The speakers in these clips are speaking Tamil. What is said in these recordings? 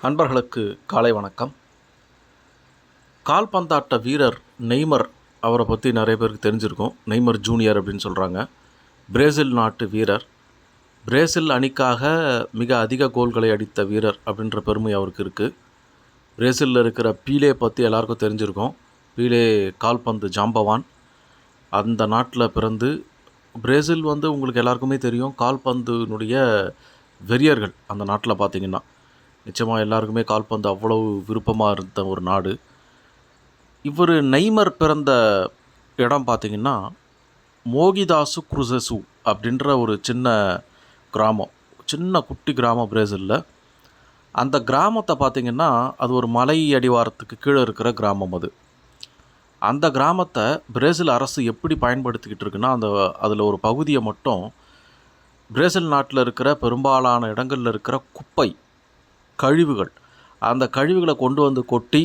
நண்பர்களுக்கு காலை வணக்கம். கால்பந்தாட்ட வீரர் நெய்மர் அவரை பற்றி நிறைய பேருக்கு தெரிஞ்சிருக்கும். நெய்மர் ஜூனியர் அப்படின்னு சொல்கிறாங்க. பிரேசில் நாட்டு வீரர். பிரேசில் அணிக்காக மிக அதிக கோல்களை அடித்த வீரர் அப்படின்ற பெருமை அவருக்கு இருக்குது. பிரேசிலில் இருக்கிற பீலே பற்றி எல்லாருக்கும் தெரிஞ்சிருக்கும். பீலே கால்பந்து ஜாம்பவான். அந்த நாட்டில் பிறந்து பிரேசில் உங்களுக்கு எல்லாருக்குமே தெரியும். கால்பந்துனுடைய வெறியர்கள் அந்த நாட்டில் பார்த்திங்கன்னா நிச்சயமாக எல்லாருக்குமே கால்பந்து அவ்வளவு விருப்பமாக இருந்த ஒரு நாடு. இவர் நெய்மர் பிறந்த இடம் பார்த்திங்கன்னா மோகிதாசு குருசெசு அப்படின்ற ஒரு சின்ன கிராமம், சின்ன குட்டி கிராமம் பிரேசிலில். அந்த கிராமத்தை பார்த்திங்கன்னா அது ஒரு மலை அடிவாரத்துக்கு கீழே இருக்கிற கிராமம். அந்த கிராமத்தை பிரேசில் அரசு எப்படி பயன்படுத்திக்கிட்டு இருக்குன்னா, அதில் ஒரு பகுதியை மட்டும் பிரேசில் நாட்டில் இருக்கிற பெரும்பாலான இடங்களில் இருக்கிற குப்பை கழிவுகள், அந்த கழிவுகளை கொண்டு வந்து கொட்டி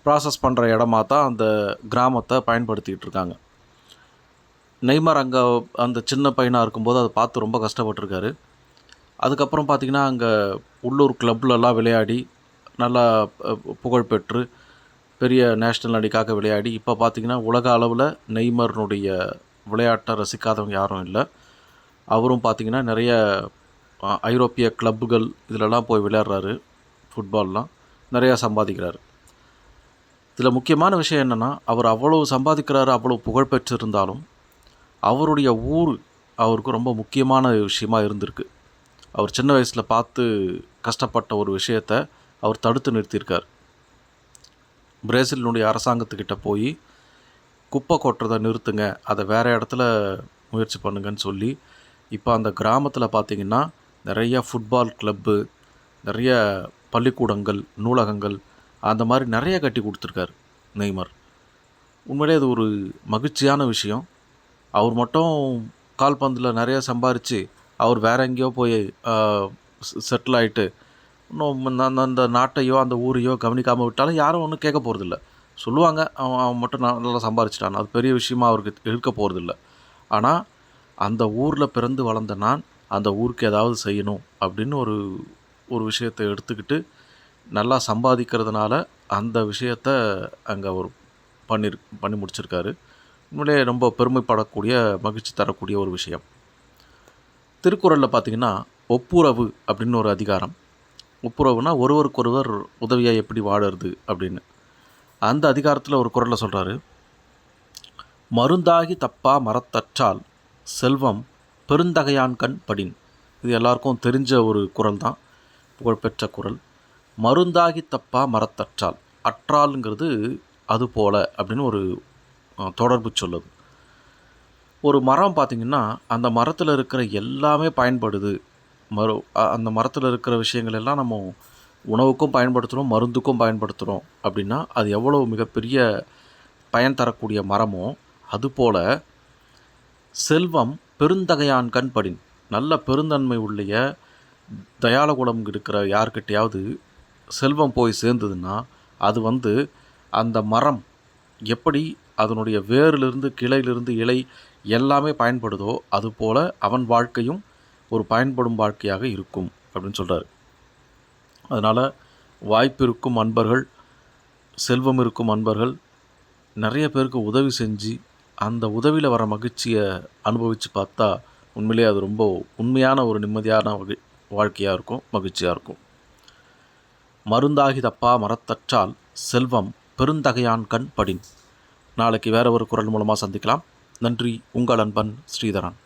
ப்ராசஸ் பண்ணுற இடமா தான் அந்த கிராமத்தை பயன்படுத்திகிட்டு இருக்காங்க. நெய்மர் அங்கே அந்த சின்ன பையனாக இருக்கும்போது அதை பார்த்து ரொம்ப கஷ்டப்பட்டுருக்காரு. அதுக்கப்புறம் பார்த்திங்கன்னா அங்கே உள்ளூர் கிளப்லலாம் விளையாடி நல்லா புகழ்பெற்று பெரிய நேஷ்னல் அணிக்காக விளையாடி இப்போ பார்த்திங்கன்னா உலக அளவில் நெய்மர்னுடைய விளையாட்டை ரசிக்காதவங்க யாரும் இல்லை. அவரும் பார்த்திங்கன்னா நிறைய ஐரோப்பிய கிளப்புகள் இதிலெல்லாம் போய் விளையாடுறாரு. ஃபுட்பால்லாம் நிறையா சம்பாதிக்கிறாரு. இதில் முக்கியமான விஷயம் என்னென்னா, அவர் அவ்வளவு சம்பாதிக்கிறாரு, அவ்வளோ புகழ்பெற்று இருந்தாலும் அவருடைய ஊர் அவருக்கு ரொம்ப முக்கியமான விஷயமாக இருந்திருக்கு. அவர் சின்ன வயசில் பார்த்து கஷ்டப்பட்ட ஒரு விஷயத்தை அவர் தடுத்து நிறுத்தியிருக்கார். பிரேசிலினுடைய அரசாங்கத்துக்கிட்ட போய் குப்பை கொட்டுறதை நிறுத்துங்க, அதை வேறு இடத்துல முயற்சி பண்ணுங்கன்னு சொல்லி இப்போ அந்த கிராமத்தில் பார்த்திங்கன்னா நிறைய ஃபுட்பால் கிளப்பு, நிறைய பள்ளிக்கூடங்கள், நூலகங்கள் அந்த மாதிரி நிறைய கட்டி கொடுத்துருக்காரு நெய்மர். உண்மையிலே அது ஒரு மகிழ்ச்சியான விஷயம். அவர் மட்டும் கால்பந்தில் நிறைய சம்பாரித்து அவர் வேறு எங்கேயோ போய் செட்டில் ஆகிட்டு இன்னும் அந்த நாட்டையோ அந்த ஊரையோ கவனிக்காமல் விட்டாலும் யாரும் ஒன்றும் கேட்க போகிறதில்ல. சொல்லுவாங்க அவன் மட்டும் நல்லா சம்பாரிச்சிட்டான், அது பெரிய விஷயமா அவருக்கு இருக்க போகிறதில்ல. ஆனால் அந்த ஊரில் பிறந்து வளர்ந்த நான் அந்த ஊருக்கு ஏதாவது செய்யணும் அப்படின்னு ஒரு விஷயத்தை எடுத்துக்கிட்டு நல்லா சம்பாதிக்கிறதுனால அந்த விஷயத்தை அங்கே அவர் பண்ணி முடிச்சிருக்காரு. உண்மையிலே ரொம்ப பெருமைப்படக்கூடிய, மகிழ்ச்சி தரக்கூடிய ஒரு விஷயம். திருக்குறளில் பார்த்திங்கன்னா ஒப்புரவு அப்படின்னு ஒரு அதிகாரம். ஒப்புரவுனா ஒருவருக்கொருவர் உதவியாக எப்படி வாழறது அப்படின்னு. அந்த அதிகாரத்தில் ஒரு குறளில் சொல்கிறாரு, மருந்தாகி தப்பா மரத்தற்றால் செல்வம் பெருந்தகையான்கண் படின். இது எல்லாருக்கும் தெரிஞ்ச ஒரு குறள் தான், புகழ்பெற்ற குறள். மருந்தாகி தப்பா மரத்தற்றால், அற்றாலுங்கிறது அது போல அப்படின்னு ஒரு தொடர்பு சொல்லுது. ஒரு மரம் பார்த்திங்கன்னா அந்த மரத்தில் இருக்கிற எல்லாமே பயன்படுது. அந்த மரத்தில் இருக்கிற விஷயங்கள் எல்லாம் நம்ம உணவுக்கும் பயன்படுத்துகிறோம், மருந்துக்கும் பயன்படுத்துகிறோம் அப்படின்னா அது எவ்வளோ மிகப்பெரிய பயன் தரக்கூடிய மரமோ அதுபோல் செல்வம் பெருந்தகையான்கண் படின். நல்ல பெருந்தன்மை உள்ள தயால குணம் இருக்கிற யார்கிட்டையாவது செல்வம் போய் சேர்ந்ததுன்னா அது அந்த மரம் எப்படி அதனுடைய வேரிலிருந்து கிளையிலிருந்து இலை எல்லாமே பயன்படுதோ அதுபோல் அவன் வாழ்க்கையும் ஒரு பயன்படும் வாழ்க்கையாக இருக்கும் அப்படின்னு சொல்கிறார். அதனால் வாய்ப்பு இருக்கும் அன்பர்கள், செல்வம் இருக்கும் அன்பர்கள் நிறைய பேருக்கு உதவி செஞ்சு அந்த உதவியில் வர மகிழ்ச்சியை அனுபவித்து பார்த்தா உண்மையிலே அது ரொம்ப உண்மையான ஒரு நிம்மதியான வாழ்க்கையாக இருக்கும், மகிழ்ச்சியாக இருக்கும். மருந்தாகி தப்பா மரத்தற்றால் செல்வம் பெருந்தகையான்கண் படின். நாளைக்கு வேறு ஒரு குறள் மூலமாக சந்திக்கலாம். நன்றி. உங்கள் அன்பன் ஸ்ரீதரன்.